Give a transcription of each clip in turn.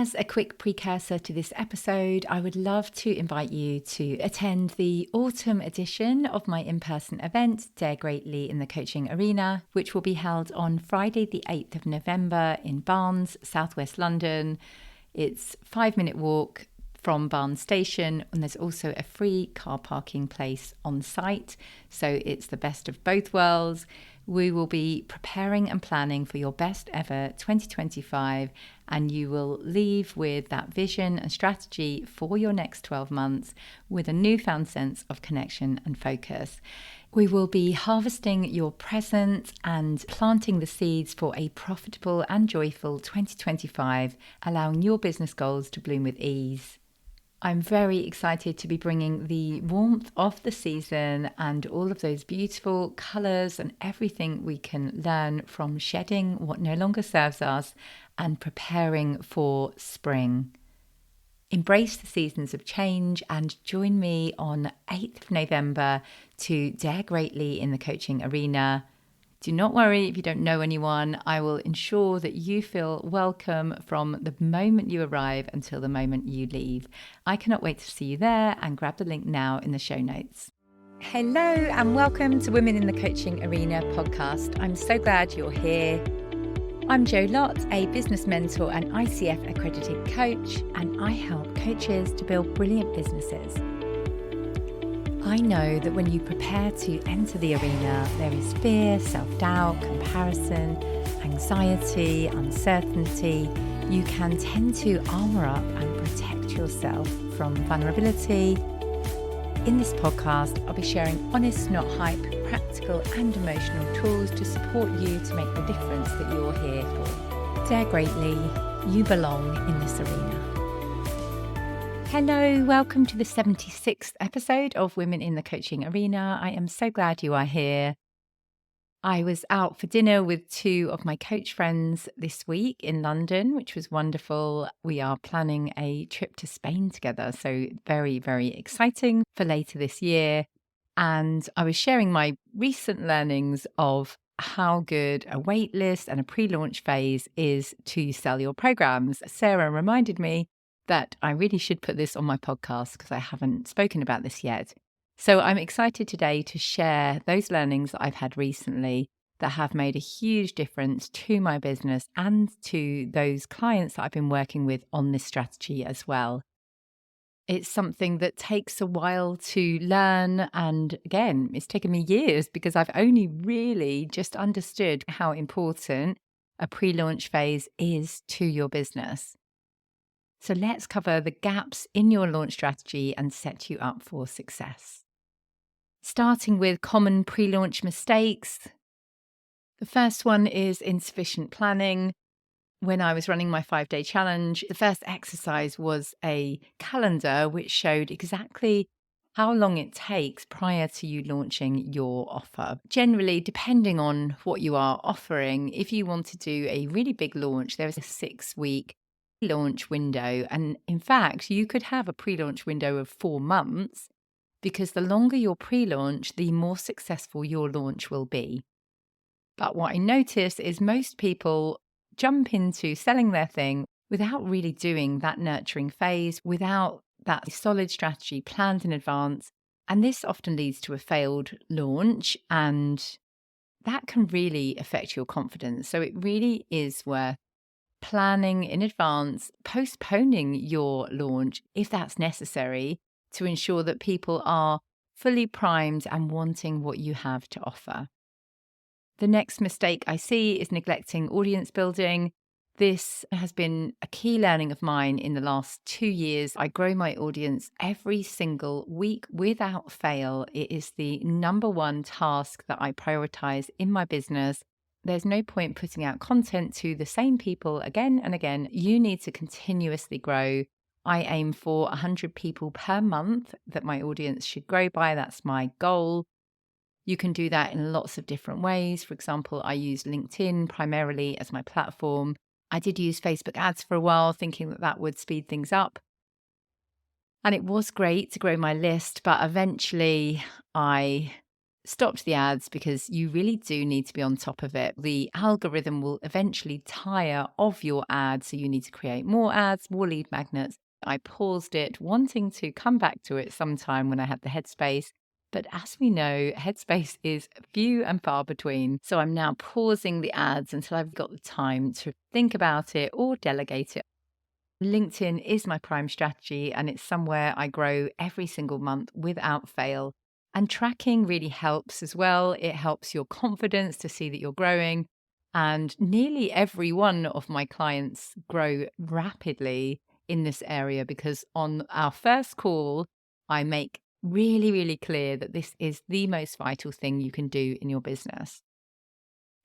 As a quick precursor to this episode, I would love to invite you to attend the autumn edition of my in-person event, Dare Greatly in the Coaching Arena, which will be held on Friday the 8th of November in Barnes, southwest London. It's a 5-minute walk from Barnes Station, and there's also a free car parking place on site. So it's the best of both worlds. We will be preparing and planning for your best ever 2025, and you will leave with that vision and strategy for your next 12 months with a newfound sense of connection and focus. We will be harvesting your present and planting the seeds for a profitable and joyful 2025, allowing your business goals to bloom with ease. I'm very excited to be bringing the warmth of the season and all of those beautiful colours and everything we can learn from shedding what no longer serves us and preparing for spring. Embrace the seasons of change and join me on 8th of November to Dare Greatly in the Coaching Arena. Do not worry if you don't know anyone. I will ensure that you feel welcome from the moment you arrive until the moment you leave. I cannot wait to see you there, and grab the link now in the show notes. Hello and welcome to Women in the Coaching Arena podcast. I'm so glad you're here. I'm Jo Lott, a business mentor and ICF-accredited coach, and I help coaches to build brilliant businesses. I know that when you prepare to enter the arena, there is fear, self-doubt, comparison, anxiety, uncertainty. You can tend to armor up and protect yourself from vulnerability. In this podcast, I'll be sharing honest, not hype, practical and emotional tools to support you to make the difference that you're here for. Dare greatly, you belong in this arena. Hello, welcome to the 76th episode of Women in the Coaching Arena. I am so glad you are here. I was out for dinner with 2 of my coach friends this week in London, which was wonderful. We are planning a trip to Spain together, so very, very exciting for later this year. And I was sharing my recent learnings of how good a waitlist and a pre-launch phase is to sell your programs. Sarah reminded me that I really should put this on my podcast because I haven't spoken about this yet. So I'm excited today to share those learnings that I've had recently that have made a huge difference to my business and to those clients that I've been working with on this strategy as well. It's something that takes a while to learn, and again, it's taken me years because I've only really just understood how important a pre-launch phase is to your business. So let's cover the gaps in your launch strategy and set you up for success. Starting with common pre-launch mistakes. The first one is insufficient planning. When I was running my 5-day challenge, the first exercise was a calendar which showed exactly how long it takes prior to you launching your offer. Generally, depending on what you are offering, if you want to do a really big launch, there is a 6-week launch window. And in fact, you could have a pre-launch window of 4 months because the longer your pre-launch, the more successful your launch will be. But what I notice is most people jump into selling their thing without really doing that nurturing phase, without that solid strategy planned in advance. And this often leads to a failed launch, and that can really affect your confidence. So it really is worth planning in advance, postponing your launch if that's necessary to ensure that people are fully primed and wanting what you have to offer. The next mistake I see is neglecting audience building. This has been a key learning of mine in the last 2 years. I grow my audience every single week without fail. It is the number one task that I prioritize in my business. There's no point putting out content to the same people again and again. You need to continuously grow. I aim for 100 people per month that my audience should grow by. That's my goal. You can do that in lots of different ways. For example, I use LinkedIn primarily as my platform. I did use Facebook ads for a while, thinking that that would speed things up. And it was great to grow my list, but eventually I stopped the ads because you really do need to be on top of it. The algorithm will eventually tire of your ads, so you need to create more ads, more lead magnets. I paused it, wanting to come back to it sometime when I had the headspace. But as we know, headspace is few and far between. So I'm now pausing the ads until I've got the time to think about it or delegate it. LinkedIn is my prime strategy, and it's somewhere I grow every single month without fail. And tracking really helps as well. It helps your confidence to see that you're growing. And nearly every one of my clients grow rapidly in this area because on our first call, I make really, really clear that this is the most vital thing you can do in your business.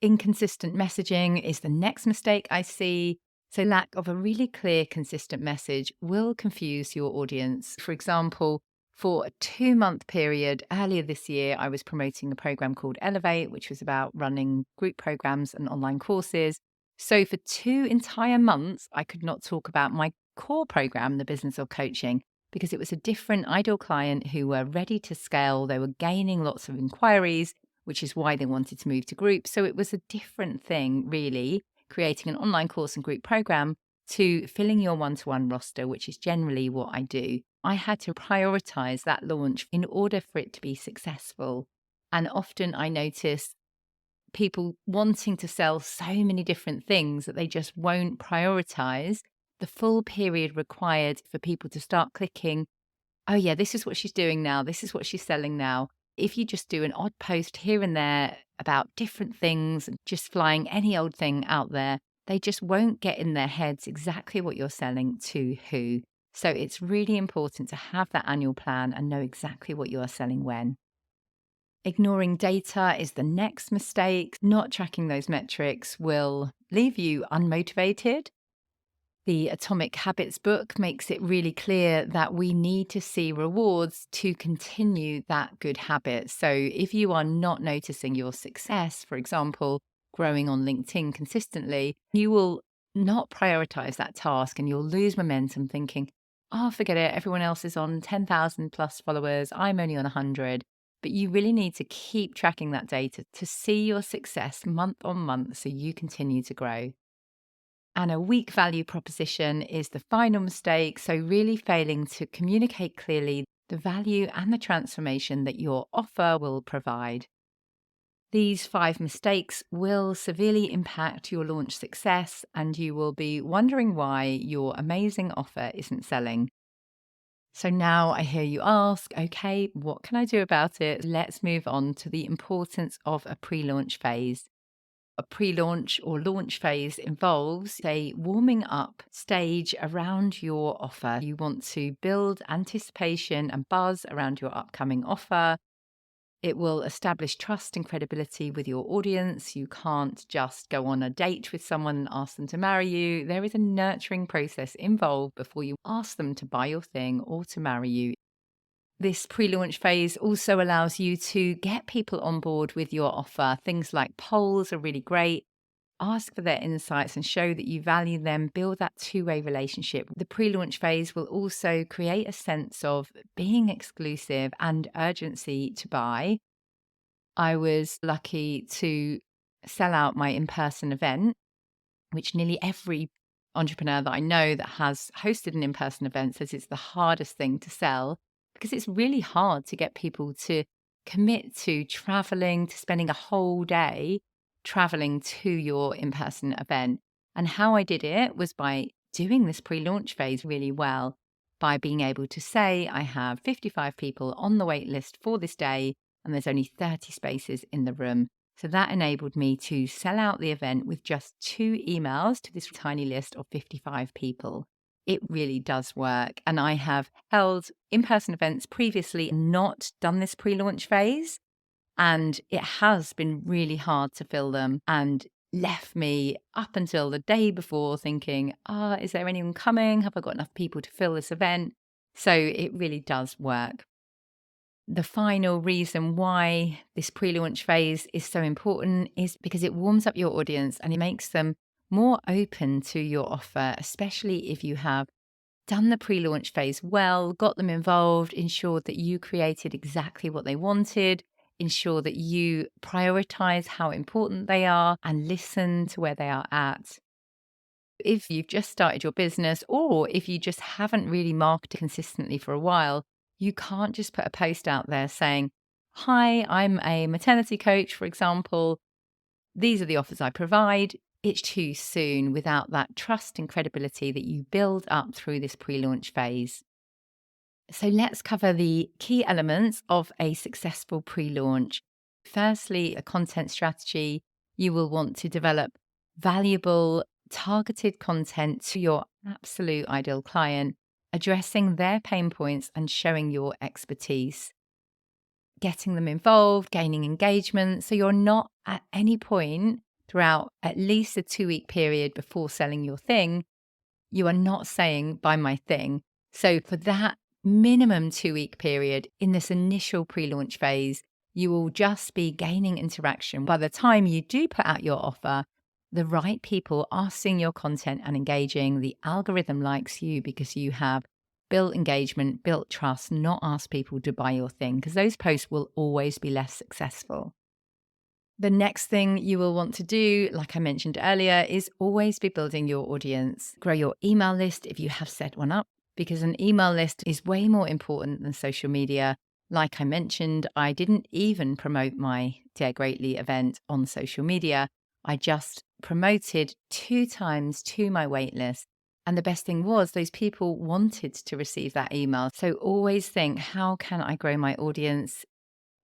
Inconsistent messaging is the next mistake I see. So, lack of a really clear, consistent message will confuse your audience. For example, for a 2-month period earlier this year, I was promoting a program called Elevate, which was about running group programs and online courses. So, for 2 entire months, I could not talk about my core program, the business of coaching, because it was a different ideal client who were ready to scale. They were gaining lots of inquiries, which is why they wanted to move to groups. So it was a different thing, really, creating an online course and group program to filling your one-to-one roster, which is generally what I do. I had to prioritize that launch in order for it to be successful. And often I notice people wanting to sell so many different things that they just won't prioritize the full period required for people to start clicking, oh, yeah, this is what she's doing now. This is what she's selling now. If you just do an odd post here and there about different things and just flying any old thing out there, they just won't get in their heads exactly what you're selling to who. So it's really important to have that annual plan and know exactly what you are selling when. Ignoring data is the next mistake. Not tracking those metrics will leave you unmotivated. The Atomic Habits book makes it really clear that we need to see rewards to continue that good habit. So if you are not noticing your success, for example, growing on LinkedIn consistently, you will not prioritize that task and you'll lose momentum thinking, oh, forget it. Everyone else is on 10,000 plus followers. I'm only on 100. But you really need to keep tracking that data to see your success month on month so you continue to grow. And a weak value proposition is the final mistake. So, really failing to communicate clearly the value and the transformation that your offer will provide. These 5 mistakes will severely impact your launch success, and you will be wondering why your amazing offer isn't selling. So, now I hear you ask, okay, what can I do about it? Let's move on to the importance of a pre launch phase. A pre-launch or launch phase involves a warming up stage around your offer. You want to build anticipation and buzz around your upcoming offer. It will establish trust and credibility with your audience. You can't just go on a date with someone and ask them to marry you. There is a nurturing process involved before you ask them to buy your thing or to marry you. This pre-launch phase also allows you to get people on board with your offer. Things like polls are really great. Ask for their insights and show that you value them. Build that two-way relationship. The pre-launch phase will also create a sense of being exclusive and urgency to buy. I was lucky to sell out my in-person event, which nearly every entrepreneur that I know that has hosted an in-person event says it's the hardest thing to sell because it's really hard to get people to commit to traveling, to spending a whole day traveling to your in-person event. And how I did it was by doing this pre-launch phase really well, by being able to say, I have 55 people on the wait list for this day, and there's only 30 spaces in the room. So that enabled me to sell out the event with just 2 emails to this tiny list of 55 people. It really does work. And I have held in-person events previously and not done this pre-launch phase. And it has been really hard to fill them and left me up until the day before thinking, is there anyone coming? Have I got enough people to fill this event? So it really does work. The final reason why this pre-launch phase is so important is because it warms up your audience and it makes them more open to your offer, especially if you have done the pre-launch phase well, got them involved, ensured that you created exactly what they wanted, ensure that you prioritize how important they are and listen to where they are at. If you've just started your business or if you just haven't really marketed consistently for a while, you can't just put a post out there saying, "Hi, I'm a maternity coach," for example. "These are the offers I provide." It's too soon without that trust and credibility that you build up through this pre-launch phase. So let's cover the key elements of a successful pre-launch. Firstly, a content strategy. You will want to develop valuable, targeted content to your absolute ideal client, addressing their pain points and showing your expertise, getting them involved, gaining engagement. So you're not at any point throughout at least a 2-week period before selling your thing, you are not saying, "Buy my thing." So for that minimum 2-week period in this initial pre-launch phase, you will just be gaining interaction. By the time you do put out your offer, the right people are seeing your content and engaging. The algorithm likes you because you have built engagement, built trust, not asked people to buy your thing, because those posts will always be less successful. The next thing you will want to do, like I mentioned earlier, is always be building your audience. Grow your email list if you have set one up, because an email list is way more important than social media. Like I mentioned, I didn't even promote my Dare Greatly event on social media. I just promoted 2 times to my waitlist. And the best thing was those people wanted to receive that email. So always think, how can I grow my audience?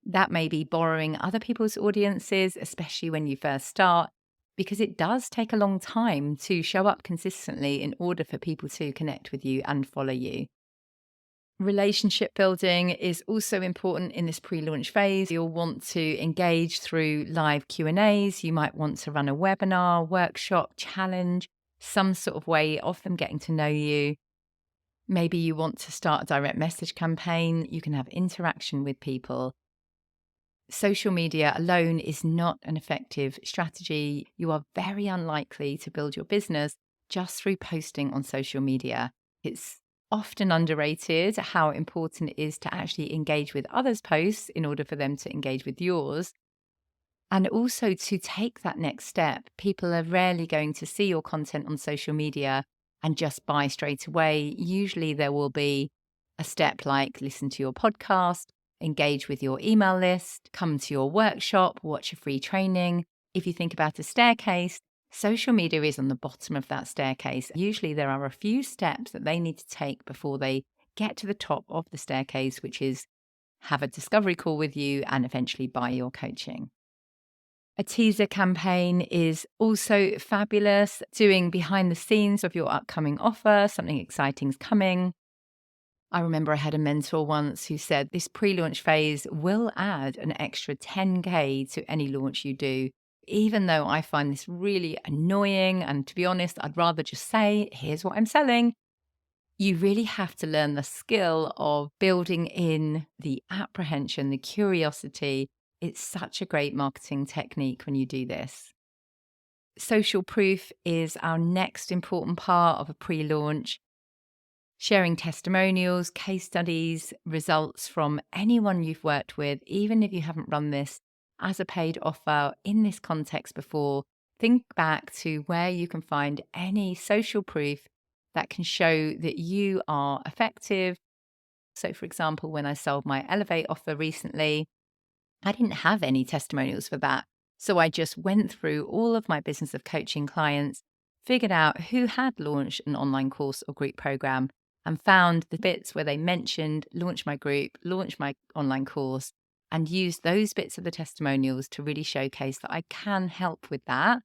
That may be borrowing other people's audiences, especially when you first start, because it does take a long time to show up consistently in order for people to connect with you and follow you. Relationship building is also important in this pre-launch phase. You'll want to engage through live Q&As. You might want to run a webinar, workshop, challenge, some sort of way of them getting to know you. Maybe you want to start a direct message campaign. You can have interaction with people. Social media alone is not an effective strategy. You are very unlikely to build your business just through posting on social media. It's often underrated how important it is to actually engage with others' posts in order for them to engage with yours. And also to take that next step. People are rarely going to see your content on social media and just buy straight away. Usually there will be a step like listen to your podcast, engage with your email list, come to your workshop, watch a free training. If you think about a staircase, social media is on the bottom of that staircase. Usually there are a few steps that they need to take before they get to the top of the staircase, which is have a discovery call with you and eventually buy your coaching. A teaser campaign is also fabulous. Doing behind the scenes of your upcoming offer, something exciting's coming. I remember I had a mentor once who said this pre-launch phase will add an extra 10K to any launch you do, even though I find this really annoying. And to be honest, I'd rather just say, here's what I'm selling. You really have to learn the skill of building in the apprehension, the curiosity. It's such a great marketing technique when you do this. Social proof is our next important part of a pre-launch. Sharing testimonials, case studies, results from anyone you've worked with, even if you haven't run this as a paid offer in this context before, think back to where you can find any social proof that can show that you are effective. So, for example, when I sold my Elevate offer recently, I didn't have any testimonials for that. So I just went through all of my business of coaching clients, figured out who had launched an online course or group program, and found the bits where they mentioned launch my group, launch my online course, and used those bits of the testimonials to really showcase that I can help with that.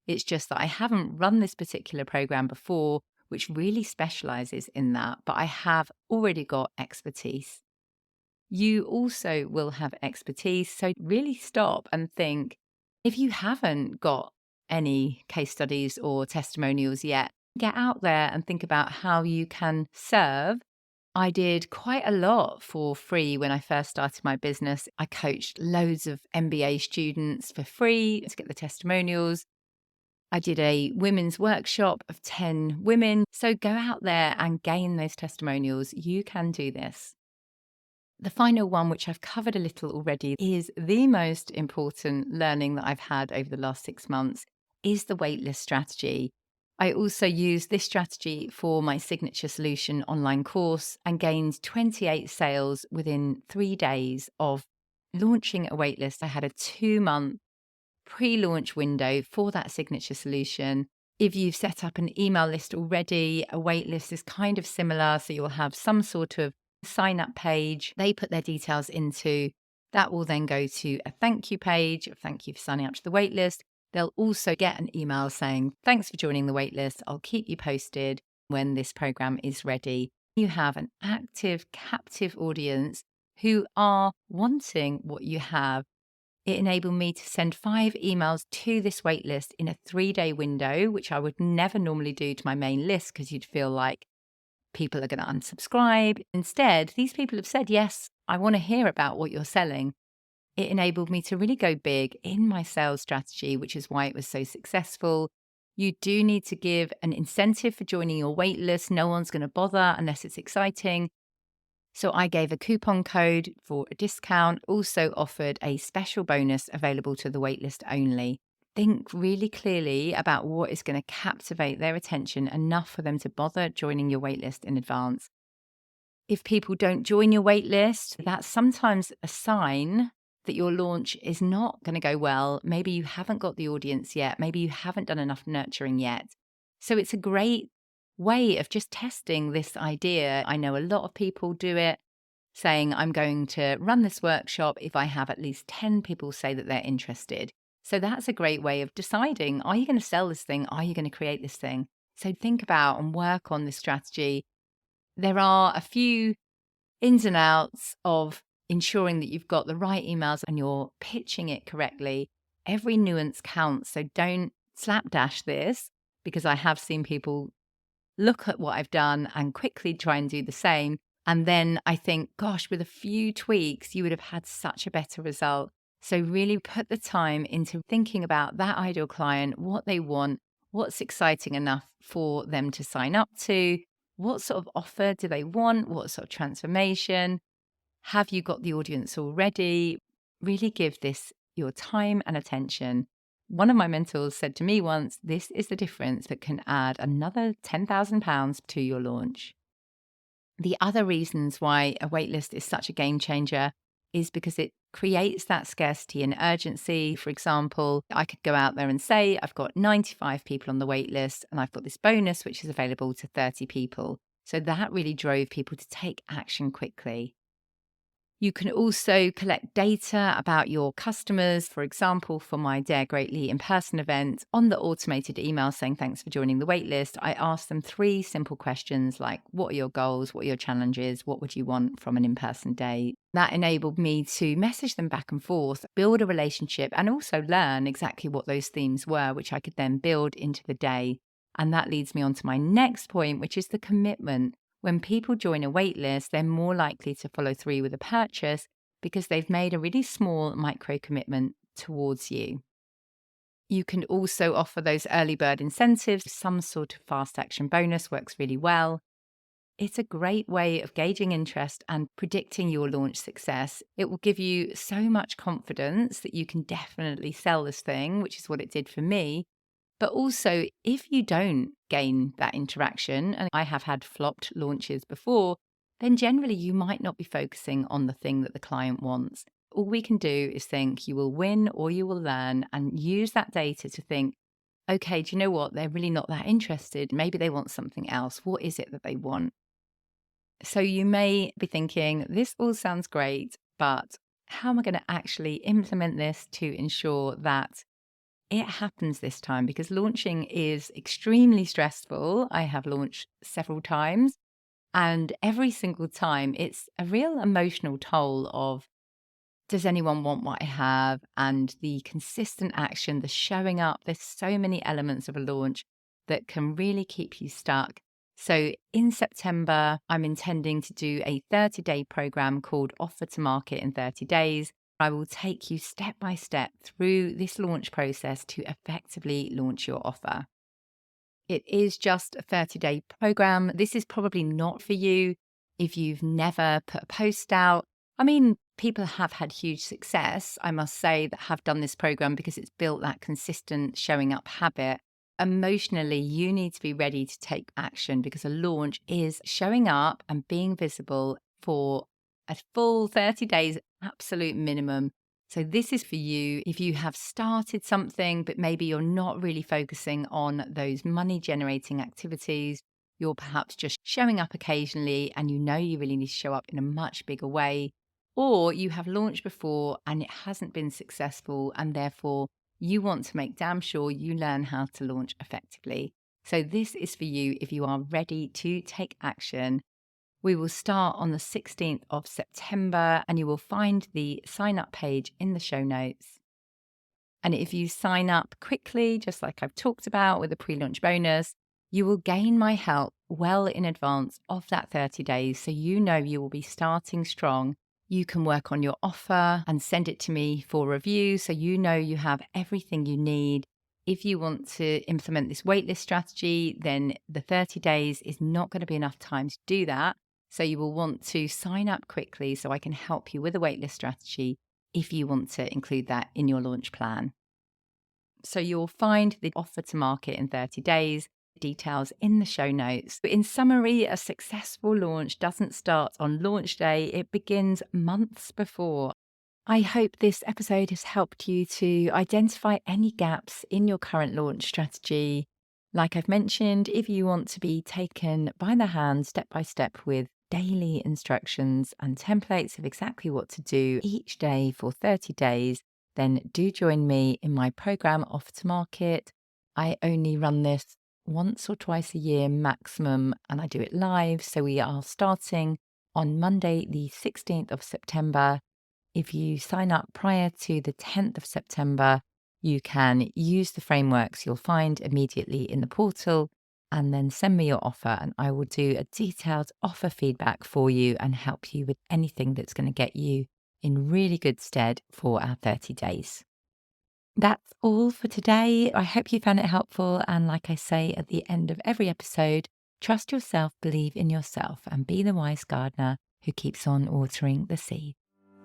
It's just that I haven't run this particular program before, which really specializes in that, but I have already got expertise. You also will have expertise. So really stop and think, if you haven't got any case studies or testimonials yet, get out there and think about how you can serve. I did quite a lot for free when I first started my business. I coached loads of MBA students for free to get the testimonials. I did a women's workshop of 10 women. So go out there and gain those testimonials. You can do this. The final one, which I've covered a little already, is the most important learning that I've had over the last 6 months is the waitlist strategy. I also used this strategy for my signature solution online course and gained 28 sales within 3 days of launching a waitlist. I had a 2-month pre-launch window for that signature solution. If you've set up an email list already, a waitlist is kind of similar. So you'll have some sort of sign up page they put their details into. That will then go to a thank you page. Thank you for signing up to the waitlist. They'll also get an email saying, thanks for joining the waitlist. I'll keep you posted when this program is ready. You have an active, captive audience who are wanting what you have. It enabled me to send 5 emails to this waitlist in a 3-day window, which I would never normally do to my main list because you'd feel like people are going to unsubscribe. Instead, these people have said, yes, I want to hear about what you're selling. It enabled me to really go big in my sales strategy, which is why it was so successful. You do need to give an incentive for joining your waitlist. No one's going to bother unless it's exciting. So I gave a coupon code for a discount, also offered a special bonus available to the waitlist only. Think really clearly about what is going to captivate their attention enough for them to bother joining your waitlist in advance. If people don't join your waitlist, that's sometimes a sign that your launch is not going to go well. Maybe you haven't got the audience yet. Maybe you haven't done enough nurturing yet. So it's a great way of just testing this idea. I know a lot of people do it, saying, I'm going to run this workshop if I have at least 10 people say that they're interested. So that's a great way of deciding, are you going to sell this thing? Are you going to create this thing? So think about and work on this strategy. There are a few ins and outs of ensuring that you've got the right emails and you're pitching it correctly. Every nuance counts. So don't slapdash this, because I have seen people look at what I've done and quickly try and do the same. And then I think, gosh, with a few tweaks, you would have had such a better result. So really put the time into thinking about that ideal client, what they want, what's exciting enough for them to sign up to, what sort of offer do they want, what sort of transformation, have you got the audience already? Really give this your time and attention. One of my mentors said to me once, this is the difference that can add another £10,000 to your launch. The other reasons why a waitlist is such a game changer is because it creates that scarcity and urgency. For example, I could go out there and say, I've got 95 people on the waitlist and I've got this bonus, which is available to 30 people. So that really drove people to take action quickly. You can also collect data about your customers. For example, for my Dare Greatly in-person event, on the automated email saying thanks for joining the waitlist, I asked them 3 simple questions like, what are your goals? What are your challenges? What would you want from an in-person day? That enabled me to message them back and forth, build a relationship, and also learn exactly what those themes were, which I could then build into the day. And that leads me on to my next point, which is the commitment. When people join a waitlist, they're more likely to follow through with a purchase because they've made a really small micro commitment towards you. You can also offer those early bird incentives. Some sort of fast action bonus works really well. It's a great way of gauging interest and predicting your launch success. It will give you so much confidence that you can definitely sell this thing, which is what it did for me. But also, if you don't gain that interaction, and I have had flopped launches before, then generally you might not be focusing on the thing that the client wants. All we can do is think you will win or you will learn, and use that data to think, okay, do you know what? They're really not that interested. Maybe they want something else. What is it that they want? So you may be thinking, this all sounds great, but how am I going to actually implement this to ensure that it happens this time? Because launching is extremely stressful. I have launched several times, and every single time it's a real emotional toll of, does anyone want what I have? And the consistent action, the showing up. There's so many elements of a launch that can really keep you stuck. So in September, I'm intending to do a 30-day program called Offer to Market in 30 Days. I will take you step by step through this launch process to effectively launch your offer. It is just a 30-day program. This is probably not for you if you've never put a post out, I mean, people have had huge success, I must say, that have done this program because it's built that consistent showing up habit. Emotionally, you need to be ready to take action because a launch is showing up and being visible for a full 30 days, absolute minimum. So, this is for you if you have started something, but maybe you're not really focusing on those money generating activities. You're perhaps just showing up occasionally and you know you really need to show up in a much bigger way. Or you have launched before and it hasn't been successful, and therefore you want to make damn sure you learn how to launch effectively. So, this is for you if you are ready to take action. We will start on the 16th of September, and you will find the sign up page in the show notes. And if you sign up quickly, just like I've talked about with the pre-launch bonus, you will gain my help well in advance of that 30 days. So you know you will be starting strong. You can work on your offer and send it to me for review. So you know you have everything you need. If you want to implement this waitlist strategy, then the 30 days is not going to be enough time to do that. So you will want to sign up quickly so I can help you with a waitlist strategy if you want to include that in your launch plan. So you'll find the offer to market in 30 days, details in the show notes. But in summary, a successful launch doesn't start on launch day, it begins months before. I hope this episode has helped you to identify any gaps in your current launch strategy. Like I've mentioned, if you want to be taken by the hand step by step with daily instructions and templates of exactly what to do each day for 30 days, then do join me in my program Offer to Market. I only run this once or twice a year maximum, and I do it live. So we are starting on Monday, the 16th of September. If you sign up prior to the 10th of September, you can use the frameworks you'll find immediately in the portal and then send me your offer, and I will do a detailed offer feedback for you and help you with anything that's going to get you in really good stead for our 30 days. That's all for today. I hope you found it helpful. And like I say at the end of every episode, trust yourself, believe in yourself, and be the wise gardener who keeps on watering the seed.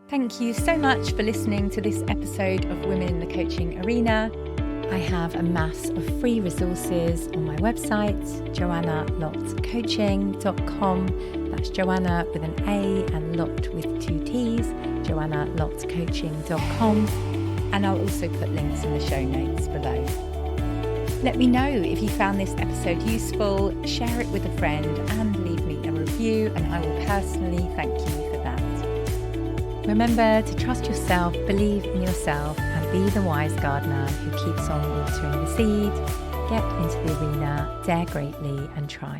Thank you so much for listening to this episode of Women in the Coaching Arena. I have a mass of free resources on my website, joannalottcoaching.com. That's Joanna with an A and Lott with 2 T's, joannalottcoaching.com. And I'll also put links in the show notes below. Let me know if you found this episode useful, share it with a friend, and leave me a review, and I will personally thank you for that. Remember to trust yourself, believe in yourself, and be the wise gardener who keeps on watering the seed. Get into the arena, dare greatly, and try.